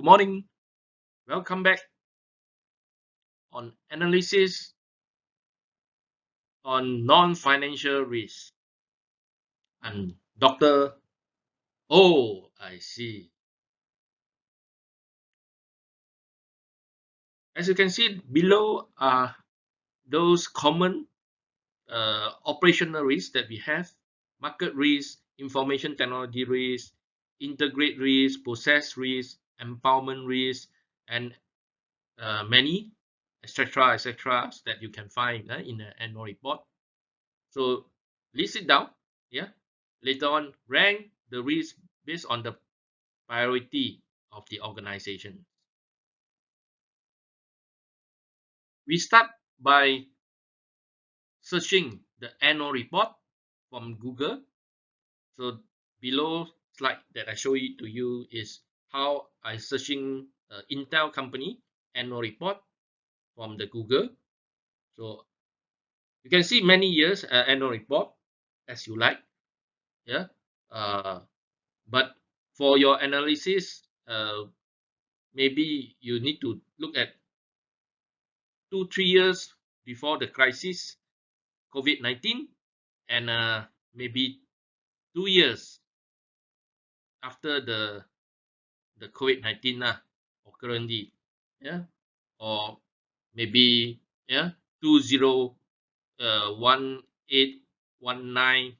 Good morning. Welcome back on analysis on non-financial risk. And Dr. Oh, I see. As you can see below are those common operational risks that we have: market risk, information technology risk, integrate risk, process risk, empowerment risk, and many, etc., that you can find in the annual report. So list it down. Yeah. Later on, rank the risk based on the priority of the organization. We start by searching the annual report from Google. So below slide that I show it to you is how I searching Intel company annual report from the Google. So you can see many years annual report as you like. Yeah. Uh, but for your analysis, maybe you need to look at 2-3 years before the crisis, COVID-19, and maybe 2 years after the COVID-19 currently, yeah, or maybe yeah 1819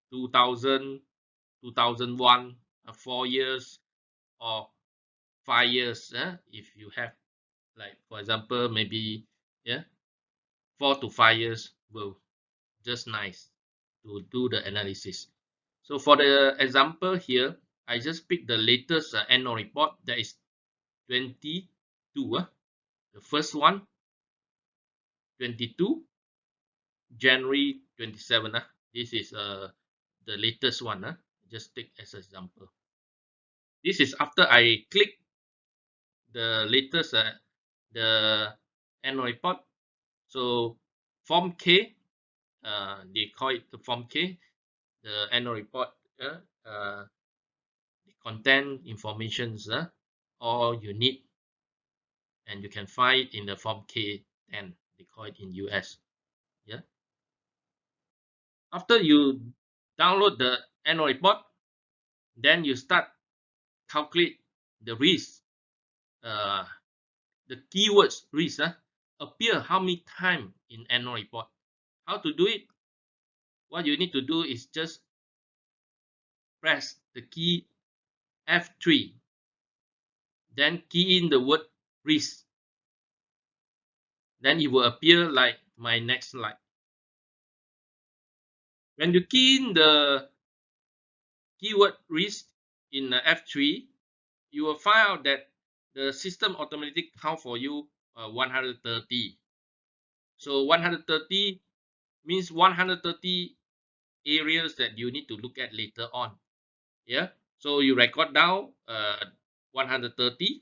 2000 2001 4 years or 5 years. If you have, like, for example, maybe yeah 4 to 5 years will just nice to do the analysis. So for the example here, I just pick the latest annual report, that is 22. The first one, 22 January 27. This is the latest one. Just take as an example. This is after I click the latest the annual report. So form K, they call it the form K, the annual report. The content informations all you need, and you can find it in the form K10, they call it in US. Yeah. After you download the annual report, then you start calculate the risk. uh, the keywords risk appear how many time in annual report. How to do it? What you need to do is just press the key F3, then key in the word risk, then it will appear like my next slide. When you key in the keyword risk in F3, you will find out that the system automatically count for you 130. So 130 means 130 areas that you need to look at later on. Yeah. So you record down 130.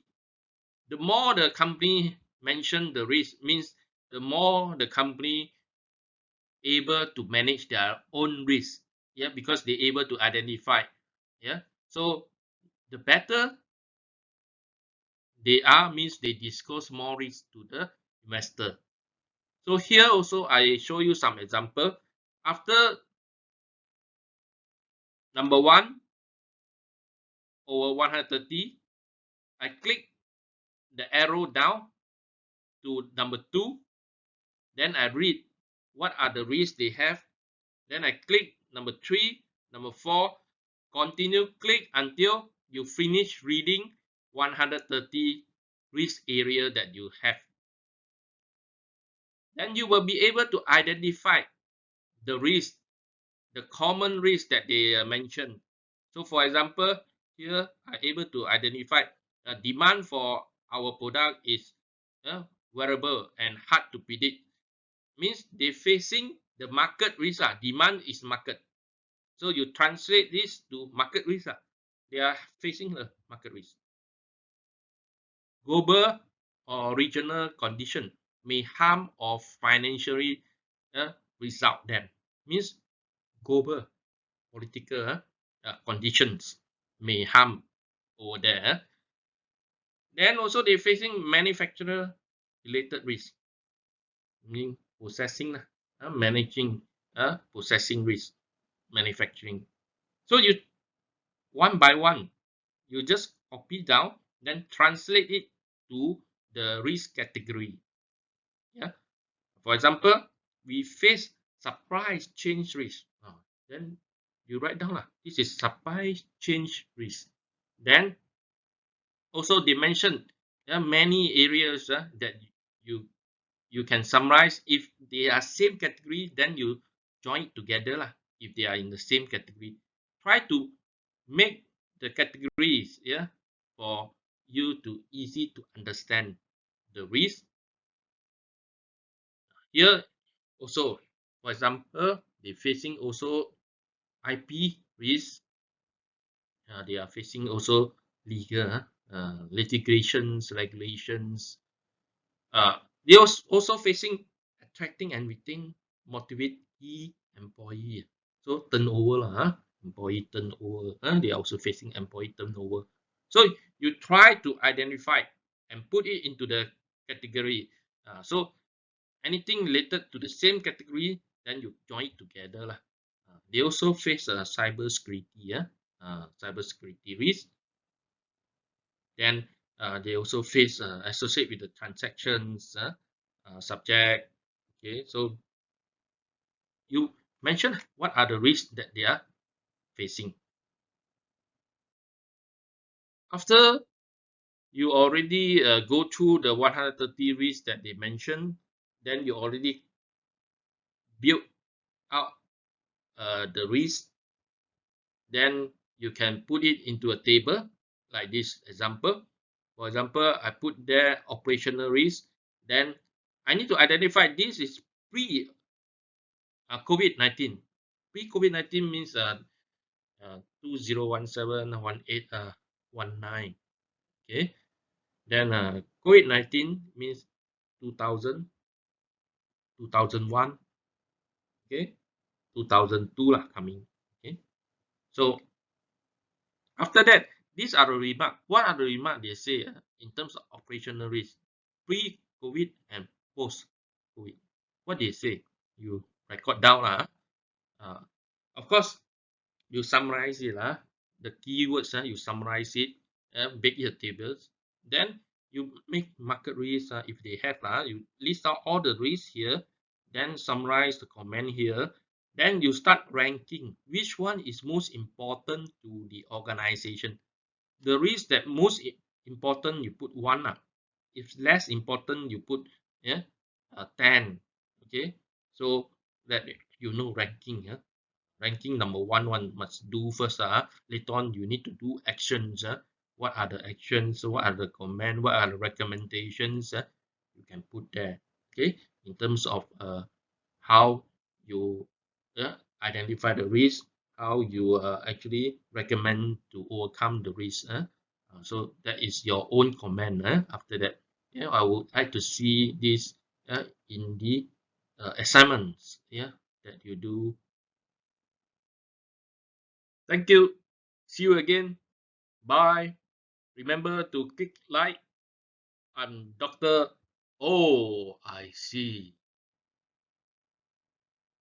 The more the company mention the risk means the more the company able to manage their own risk. Yeah, because they able to identify. Yeah. So the better they are means they disclose more risk to the investor. So here also I show you some example. After number 1 over 130, I click the arrow down to number 2. Then I read what are the risks they have. Then I click number 3, number 4, continue, click until you finish reading 130 risk area that you have. Then you will be able to identify the risk, the common risk that they mentioned. So for example, here I'm able to identify demand for our product is variable and hard to predict. Means they facing the market risk. Demand is market. So you translate this to market risk. They are facing the market risk. Global or regional condition may harm or financially result them. Means global political conditions may harm over there. Then also they're facing manufacturer related risk, meaning processing, managing, processing risk, manufacturing. So you one by one, you just copy down, then translate it to the risk category. Yeah. For example, we face supply chain risk. Then you write down lah. This is supply chain risk. Then also they mentioned, many areas that you you can summarize. If they are same category, then you join it together lah. If they are in the same category, try to make the categories, for you to easy to understand the risk. Here also, for example, they facing also IP risk. They are facing also legal, litigations, regulations. They also facing attracting and retaining motivate key employee. So turnover lah, employee turnover. They are also facing employee turnover. So you try to identify and put it into the category. So anything related to the same category, then you join it together lah. They also face cyber security, cyber security risk. Then they also face associate with the transactions, subject. Okay, so you mention what are the risks that they are facing. After you already go through the 130 risks that they mentioned, then you already build out the risk. Then you can put it into a table like this example. For example, I put there operational risk. Then I need to identify this is pre COVID-19. Pre-COVID-19 means 2017-18-19. Okay. Then COVID-19 means 2000, 2001. Okay. 2002 lah coming. Okay. So after that, these are the remark. What are the remark they say in terms of operational risk, pre-COVID and post-COVID? What they say? You record down lah. Of course, you summarize it lah. The keywords you summarize it, make it tables. Then you make market risk if they have lah. You list out all the risks here. Then summarize the comment here. Then you start ranking which one is most important to the organization. The risk that most important, you put 1 lah. If less important, you put 10. Okay, so that you know ranking. Ranking number one must do first. Later on, you need to do actions. What are the actions? What are the comment? What are the recommendations? You can put there. Okay, in terms of how you identify the risk, how you actually recommend to overcome the risk. So that is your own comment. After that, I would like to see this in the assignments. That you do. Thank you. See you again. Bye. Remember to click like. I'm Dr. Oh, I see.